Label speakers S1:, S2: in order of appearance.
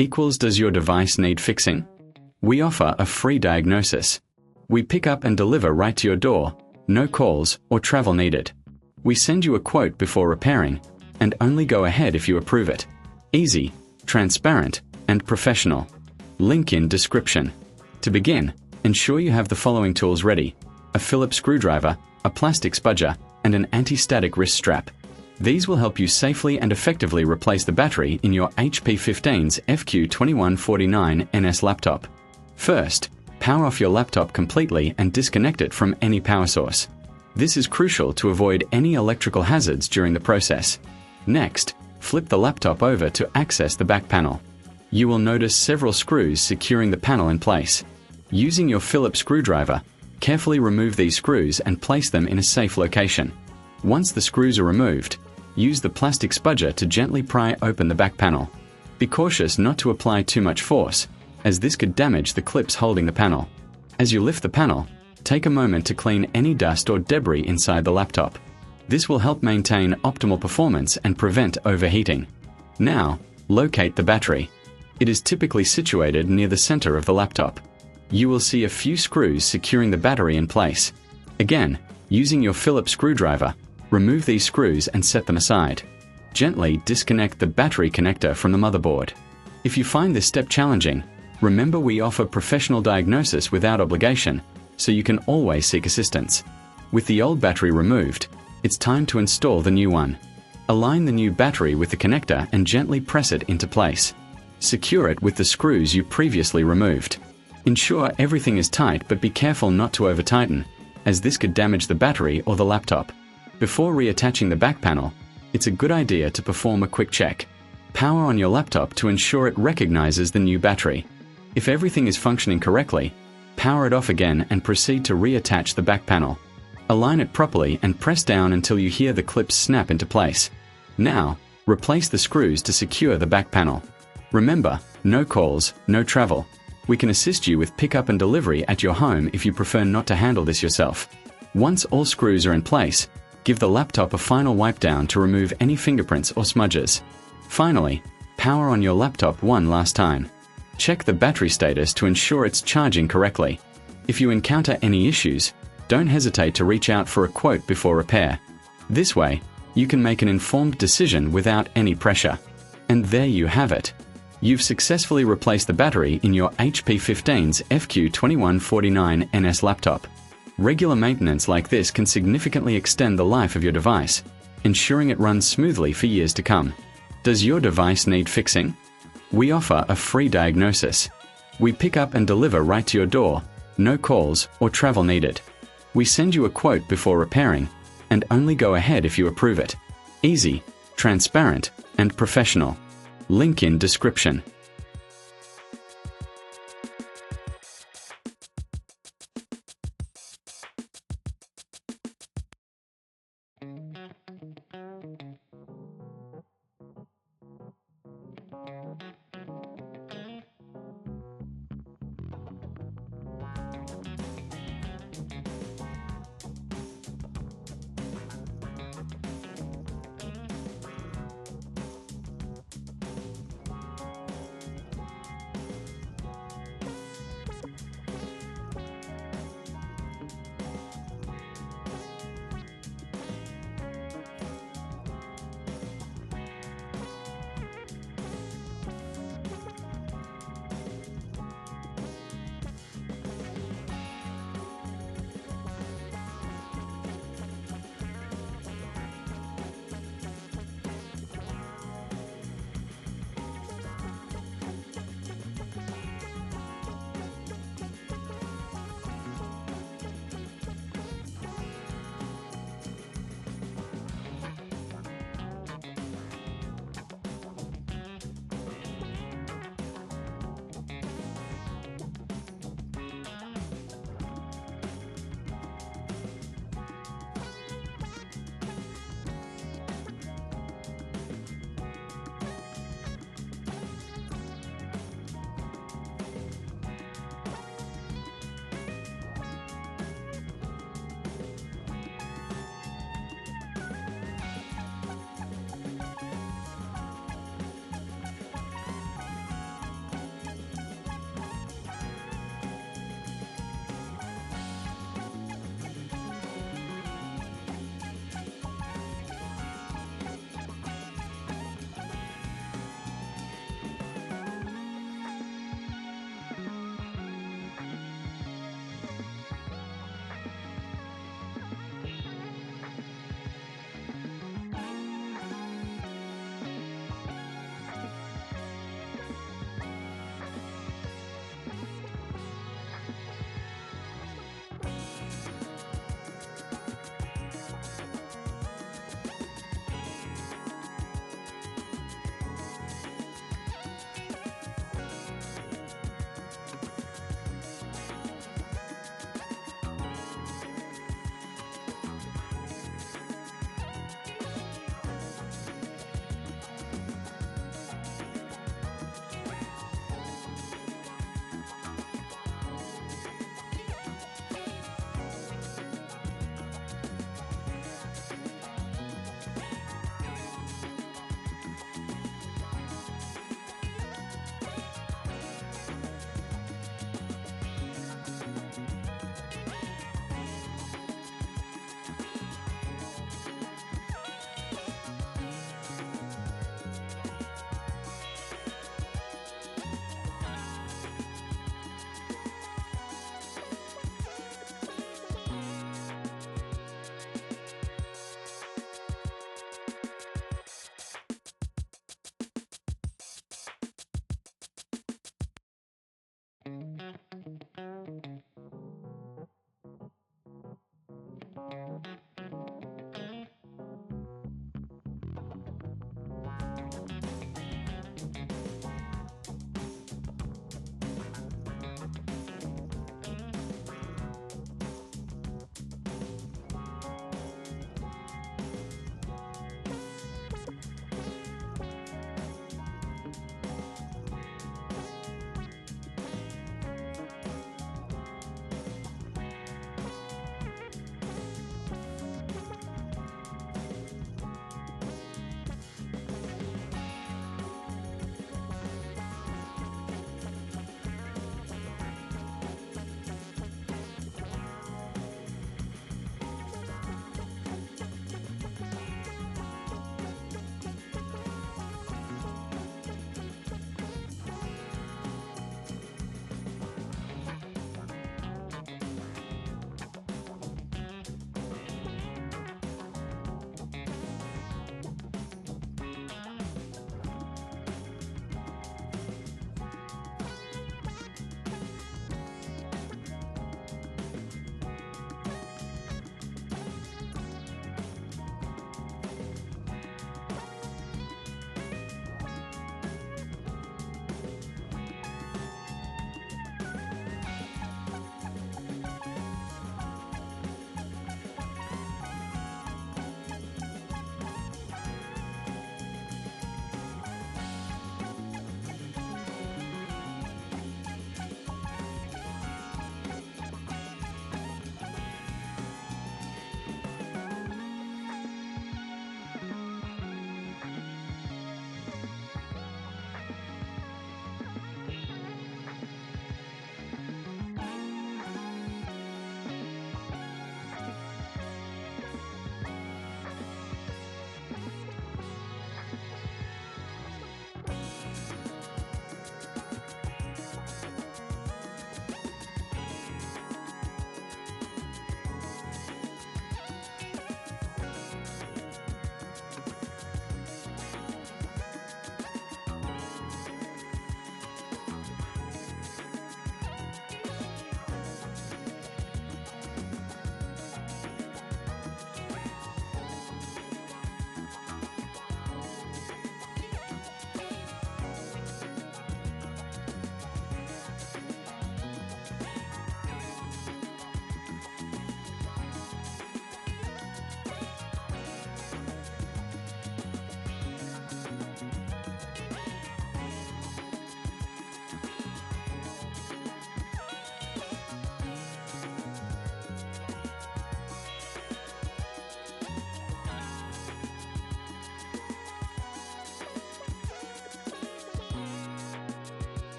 S1: equals does your device need fixing? We offer a free diagnosis. We pick up and deliver right to your door, no calls or travel needed. We send you a quote before repairing, and only go ahead if you approve it. Easy, transparent, and professional. Link in description. To begin, ensure you have the following tools ready: a Phillips screwdriver, a plastic spudger, and an anti-static wrist strap. These will help you safely and effectively replace the battery in your HP15's fq2149ns laptop. First, power off your laptop completely and disconnect it from any power source. This is crucial to avoid any electrical hazards during the process. Next, flip the laptop over to access the back panel. You will notice several screws securing the panel in place. Using your Phillips screwdriver, carefully remove these screws and place them in a safe location. Once the screws are removed, use the plastic spudger to gently pry open the back panel. Be cautious not to apply too much force, as this could damage the clips holding the panel. As you lift the panel, take a moment to clean any dust or debris inside the laptop. This will help maintain optimal performance and prevent overheating. Now, locate the battery. It is typically situated near the center of the laptop. You will see a few screws securing the battery in place. Again, using your Phillips screwdriver, remove these screws and set them aside. Gently disconnect the battery connector from the motherboard. If you find this step challenging, remember we offer professional diagnosis without obligation, so you can always seek assistance. With the old battery removed, it's time to install the new one. Align the new battery with the connector and gently press it into place. Secure it with the screws you previously removed. Ensure everything is tight, but be careful not to over-tighten, as this could damage the battery or the laptop. Before reattaching the back panel, it's a good idea to perform a quick check. Power on your laptop to ensure it recognizes the new battery. If everything is functioning correctly, power it off again and proceed to reattach the back panel. Align it properly and press down until you hear the clips snap into place. Now, replace the screws to secure the back panel. Remember, no calls, no travel. We can assist you with pickup and delivery at your home if you prefer not to handle this yourself. Once all screws are in place, give the laptop a final wipe down to remove any fingerprints or smudges. Finally, power on your laptop one last time. Check the battery status to ensure it's charging correctly. If you encounter any issues, don't hesitate to reach out for a quote before repair. This way, you can make an informed decision without any pressure. And there you have it. You've successfully replaced the battery in your HP15's fq2149ns laptop. Regular maintenance like this can significantly extend the life of your device, ensuring it runs smoothly for years to come. Does your device need fixing? We offer a free diagnosis. We pick up and deliver right to your door, no calls or travel needed. We send you a quote before repairing, and only go ahead if you approve it. Easy, transparent, and professional. Link in description.